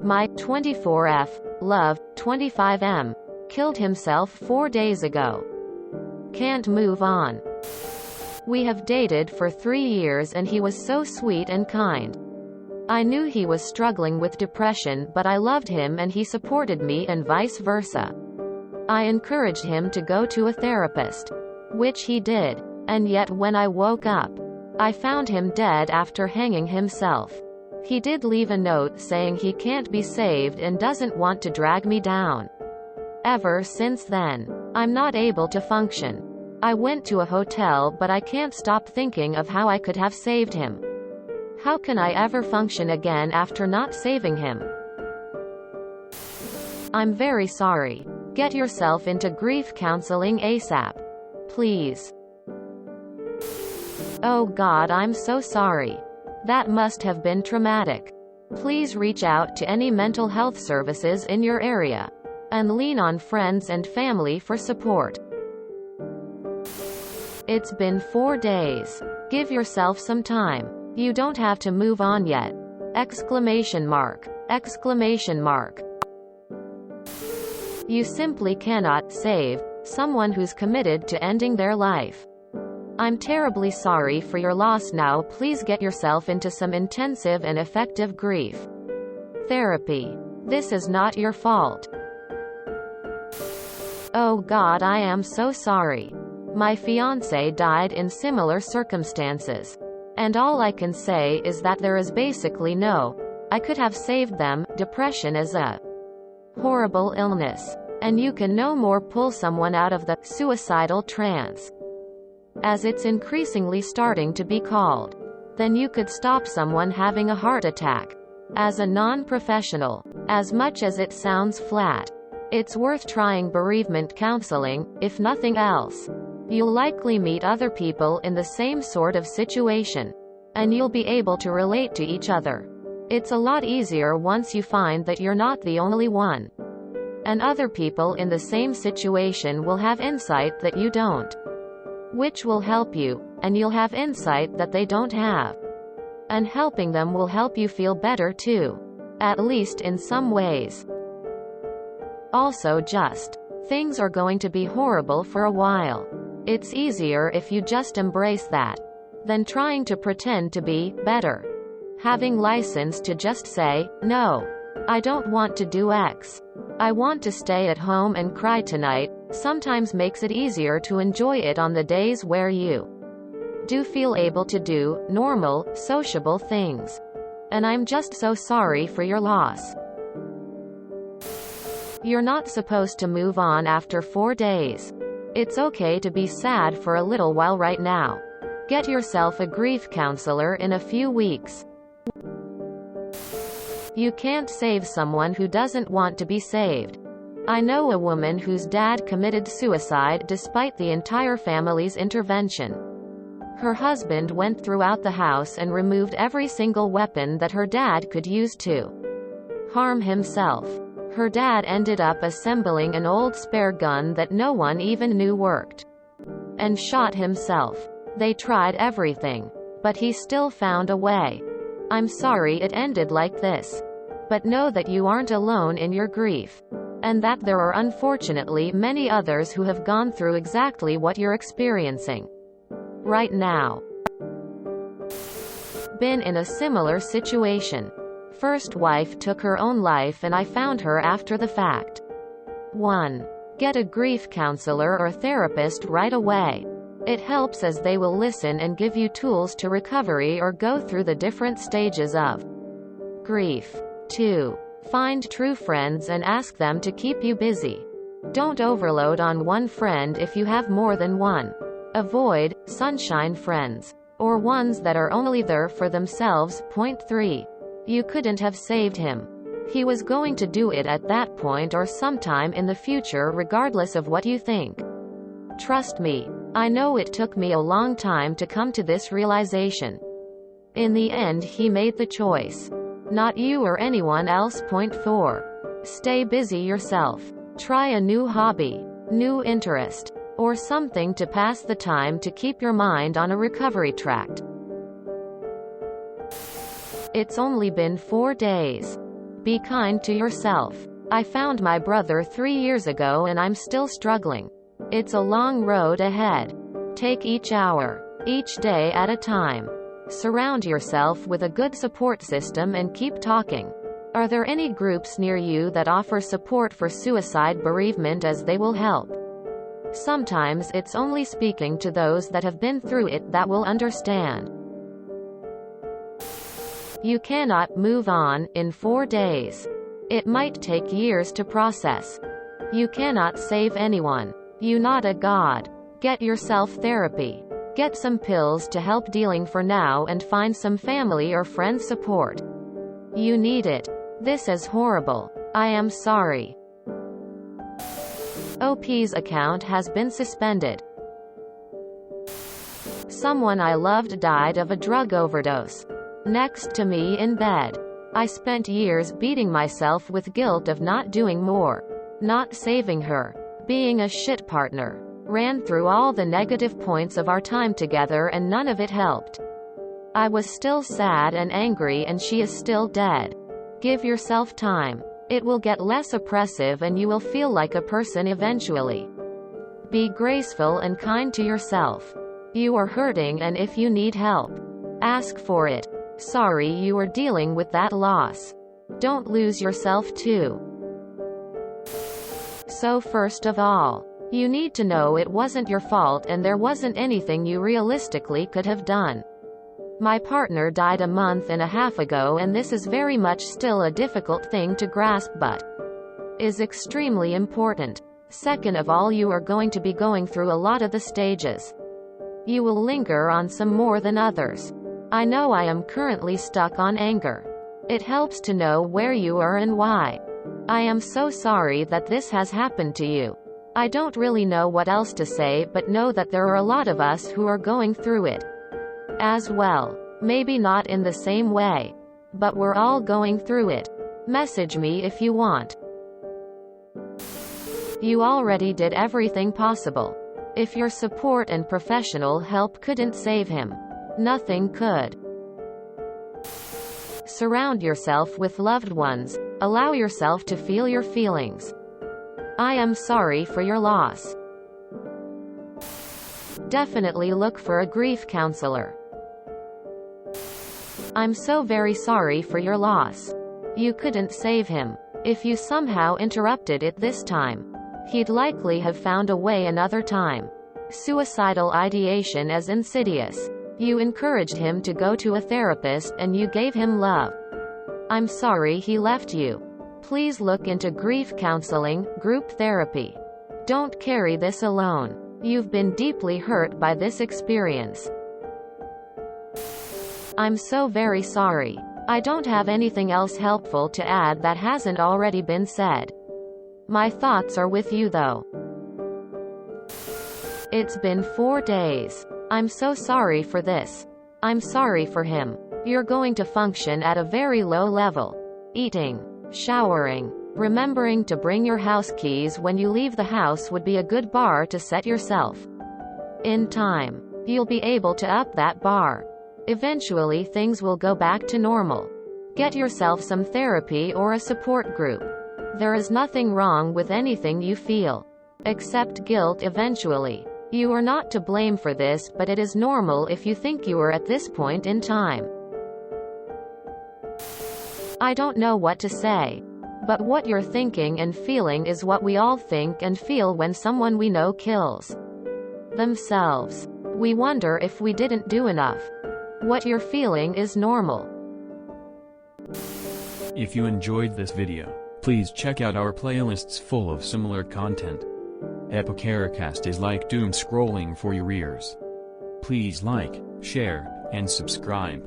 My 24F love 25M killed himself 4 days ago. Can't move on. We have dated for 3 years and he was so sweet and kind. I knew he was struggling with depression, but I loved him and he supported me and vice versa. I encouraged him to go to a therapist, which he did. And yet when I woke up, I found him dead after hanging himself. He did leave a note saying he can't be saved and doesn't want to drag me down. Ever since then, I'm not able to function. I went to a hotel, but I can't stop thinking of how I could have saved him. How can I ever function again after not saving him? I'm very sorry. Get yourself into grief counseling ASAP. Please. Oh God, I'm so sorry. That must have been traumatic. Please reach out to any mental health services in your area, and lean on friends and family for support. It's been 4 days. Give yourself some time. You don't have to move on yet. Exclamation mark. Exclamation mark. You simply cannot save someone who's committed to ending their life. I'm terribly sorry for your loss. Now please get yourself into some intensive and effective grief therapy. This is not your fault. Oh God, I am so sorry. My fiancé died in similar circumstances. And all I can say is that there is basically no, I could have saved them. Depression is a horrible illness. And you can no more pull someone out of the suicidal trance, as it's increasingly starting to be called, than you could stop someone having a heart attack. As a non-professional, as much as it sounds flat, it's worth trying bereavement counseling, if nothing else. You'll likely meet other people in the same sort of situation, and you'll be able to relate to each other. It's a lot easier once you find that you're not the only one. And other people in the same situation will have insight that you don't, which will help you, and you'll have insight that they don't have. And helping them will help you feel better too. At least in some ways. Also, things are going to be horrible for a while. It's easier if you just embrace that, than trying to pretend to be better. Having license to just say, no, I don't want to do X. I want to stay at home and cry tonight, sometimes makes it easier to enjoy it on the days where you do feel able to do normal, sociable things. And I'm just so sorry for your loss. You're not supposed to move on after 4 days. It's okay to be sad for a little while right now. Get yourself a grief counselor in a few weeks. You can't save someone who doesn't want to be saved. I know a woman whose dad committed suicide despite the entire family's intervention. Her husband went throughout the house and removed every single weapon that her dad could use to harm himself. Her dad ended up assembling an old spare gun that no one even knew worked, and shot himself. They tried everything, but he still found a way. I'm sorry it ended like this. But know that you aren't alone in your grief, and that there are unfortunately many others who have gone through exactly what you're experiencing right now. Been in a similar situation. First wife took her own life and I found her after the fact. 1. Get a grief counselor or therapist right away. It helps as they will listen and give you tools to recovery or go through the different stages of grief. 2. Find true friends and ask them to keep you busy. Don't overload on one friend if you have more than one. Avoid sunshine friends, or ones that are only there for themselves. Point 3. You couldn't have saved him. He was going to do it at that point or sometime in the future, regardless of what you think. Trust me, I know it took me a long time to come to this realization. In the end, he made the choice. Not you or anyone else. Point 4. Stay busy yourself. Try a new hobby, new interest, or something to pass the time to keep your mind on a recovery track. It's only been 4 days. Be kind to yourself. I found my brother 3 years ago and I'm still struggling. It's a long road ahead. Take each hour, each day at a time. Surround yourself with a good support system and keep talking. Are there any groups near you that offer support for suicide bereavement, as they will help? Sometimes it's only speaking to those that have been through it that will understand. You cannot move on in 4 days. It might take years to process. You cannot save anyone. You're not a god. Get yourself therapy. Get some pills to help dealing for now and find some family or friend support. You need it. This is horrible. I am sorry. OP's account has been suspended. Someone I loved died of a drug overdose. Next to me in bed. I spent years beating myself with guilt of not doing more. Not saving her. Being a shit partner. Ran through all the negative points of our time together and none of it helped. I was still sad and angry and she is still dead. Give yourself time. It will get less oppressive and you will feel like a person eventually. Be graceful and kind to yourself. You are hurting and if you need help, ask for it. Sorry you are dealing with that loss. Don't lose yourself too. So first of all, you need to know it wasn't your fault and there wasn't anything you realistically could have done. My partner died a month and a half ago and this is very much still a difficult thing to grasp but is extremely important. Second of all, you are going to be going through a lot of the stages. You will linger on some more than others. I know I am currently stuck on anger. It helps to know where you are and why. I am so sorry that this has happened to you. I don't really know what else to say but know that there are a lot of us who are going through it as well. Maybe not in the same way, but we're all going through it. Message me if you want. You already did everything possible. If your support and professional help couldn't save him, nothing could. Surround yourself with loved ones. Allow yourself to feel your feelings. I am sorry for your loss. Definitely look for a grief counselor. I'm so very sorry for your loss. You couldn't save him. If you somehow interrupted it this time, he'd likely have found a way another time. Suicidal ideation is insidious. You encouraged him to go to a therapist and you gave him love. I'm sorry he left you. Please look into grief counseling, group therapy. Don't carry this alone. You've been deeply hurt by this experience. I'm so very sorry. I don't have anything else helpful to add that hasn't already been said. My thoughts are with you though. It's been 4 days. I'm so sorry for this. I'm sorry for him. You're going to function at a very low level. Eating, showering, remembering to bring your house keys when you leave the house would be a good bar to set yourself. In time, you'll be able to up that bar. Eventually things will go back to normal. Get yourself some therapy or a support group. There is nothing wrong with anything you feel. Accept guilt eventually. You are not to blame for this, but it is normal if you think you are at this point in time. I don't know what to say. But what you're thinking and feeling is what we all think and feel when someone we know kills themselves. We wonder if we didn't do enough. What you're feeling is normal. If you enjoyed this video, please check out our playlists full of similar content. Epicaricast is like doom scrolling for your ears. Please like, share, and subscribe.